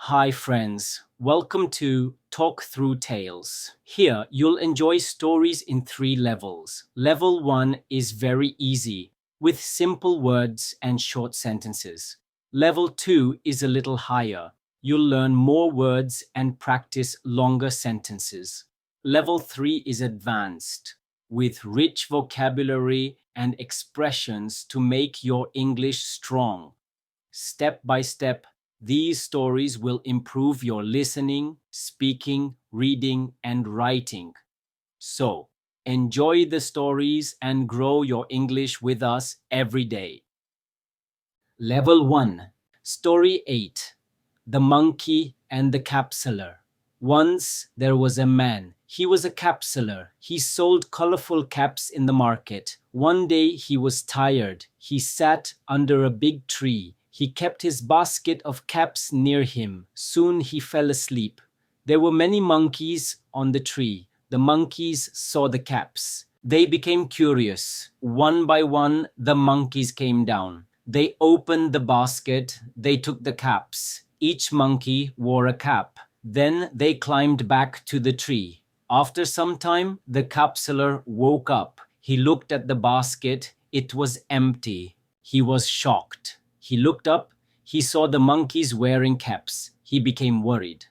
Hi, friends. Welcome to Talk Through Tales. Here, you'll enjoy stories in three levels. Level 1 is very easy, with simple words and short sentences. Level 2 is a little higher. You'll learn more words and practice longer sentences. Level 3 is advanced, with rich vocabulary and expressions to make your English strong. Step by step, these stories will improve your listening, speaking, reading, and writing. So, enjoy the stories and grow your English with us every day. Level 1. Story 8. The Monkey and the Caseller. Once there was a man. He was a cap seller. He sold colorful caps in the market. One day he was tired. He sat under a big tree. He kept his basket of caps near him. Soon he fell asleep. There were many monkeys on the tree. The monkeys saw the caps. They became curious. One by one, the monkeys came down. They opened the basket. They took the caps. Each monkey wore a cap. Then they climbed back to the tree. After some time, the cap seller woke up. He looked at the basket. It was empty. He was shocked. He looked up. He saw the monkeys wearing caps. He became worried.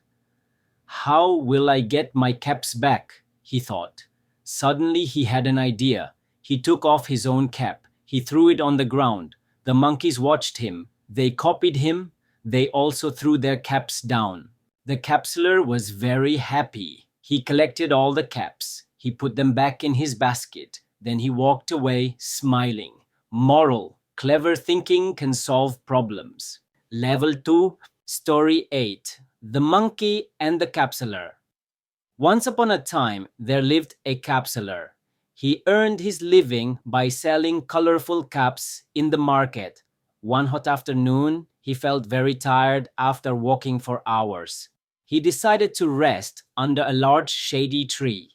How will I get my caps back? He thought. Suddenly he had an idea. He took off his own cap. He threw it on the ground. The monkeys watched him. They copied him. They also threw their caps down. The capsuler was very happy. He collected all the caps. He put them back in his basket. Then he walked away smiling. Moral: clever thinking can solve problems. Level 2, Story 8. The Monkey and the Caseller. Once upon a time, there lived a caseller. He earned his living by selling colorful caps in the market. One hot afternoon, he felt very tired after walking for hours. He decided to rest under a large shady tree.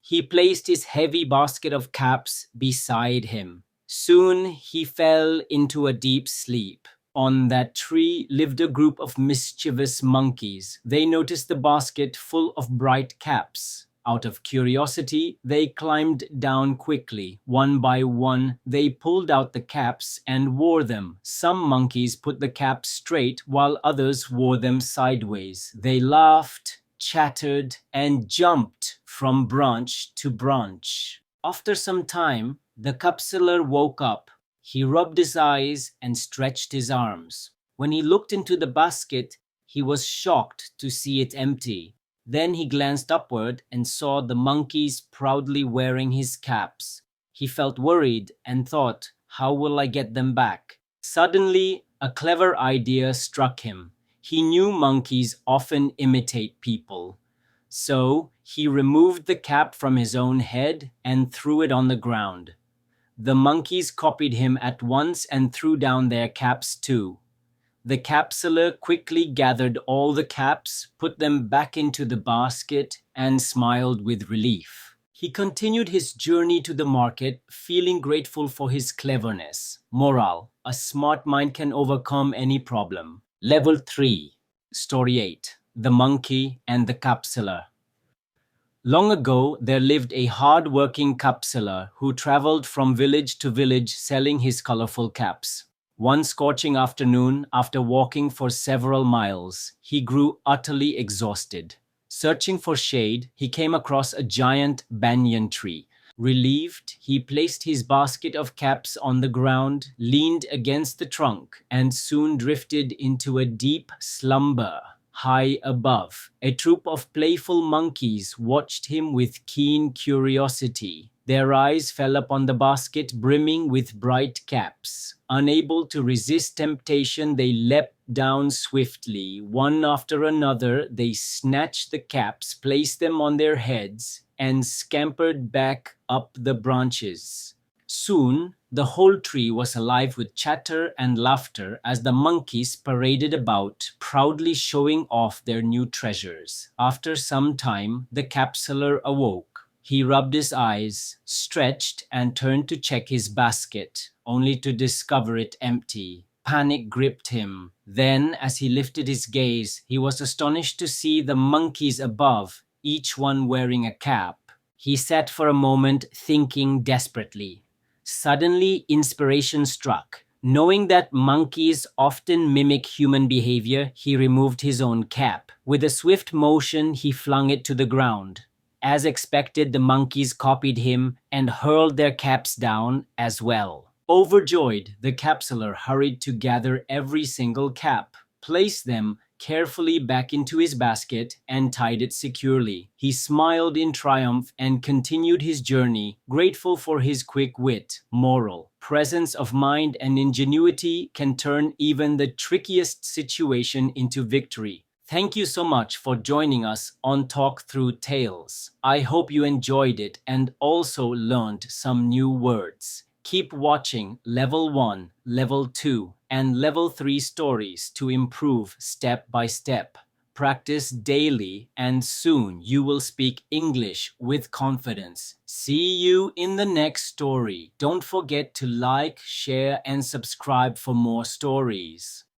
He placed his heavy basket of caps beside him. Soon he fell into a deep sleep. On that tree lived a group of mischievous monkeys. They noticed the basket full of bright caps. Out of curiosity, they climbed down quickly. One by one, they pulled out the caps and wore them. Some monkeys put the caps straight while others wore them sideways. They laughed, chattered, and jumped from branch to branch. After some time, the caseller woke up. He rubbed his eyes and stretched his arms. When he looked into the basket, he was shocked to see it empty. Then he glanced upward and saw the monkeys proudly wearing his caps. He felt worried and thought, how will I get them back? Suddenly, a clever idea struck him. He knew monkeys often imitate people. So, he removed the cap from his own head and threw it on the ground. The monkeys copied him at once and threw down their caps too. The capsuler quickly gathered all the caps, put them back into the basket, and smiled with relief. He continued his journey to the market, feeling grateful for his cleverness. Moral: a smart mind can overcome any problem. Level 3, Story 8. The Monkey and the Caseller. Long ago, there lived a hard-working caseller who traveled from village to village selling his colorful caps. One scorching afternoon, after walking for several miles, he grew utterly exhausted. Searching for shade, he came across a giant banyan tree. Relieved, he placed his basket of caps on the ground, leaned against the trunk, and soon drifted into a deep slumber. High above, a troop of playful monkeys watched him with keen curiosity. Their eyes fell upon the basket brimming with bright caps. Unable to resist temptation, they leapt down swiftly. One after another, they snatched the caps, placed them on their heads, and scampered back up the branches. Soon, the whole tree was alive with chatter and laughter as the monkeys paraded about, proudly showing off their new treasures. After some time, the caseller awoke. He rubbed his eyes, stretched, and turned to check his basket, only to discover it empty. panic gripped him. Then, as he lifted his gaze, he was astonished to see the monkeys above, each one wearing a cap. He sat for a moment, thinking desperately. Suddenly, inspiration struck. Knowing that monkeys often mimic human behavior, he removed his own cap. With a swift motion, he flung it to the ground. As expected, the monkeys copied him and hurled their caps down as well. Overjoyed, the capsular hurried to gather every single cap, placed them carefully back into his basket, and tied it securely. He smiled in triumph and continued his journey, grateful for his quick wit. Moral: presence of mind and ingenuity can turn even the trickiest situation into victory. Thank you so much for joining us on Talk Through Tales. I hope you enjoyed it and also learned some new words. Keep watching Level 1, Level 2, and Level 3 stories to improve step by step. Practice daily, and soon you will speak English with confidence. See you in the next story. Don't forget to like, share, and subscribe for more stories.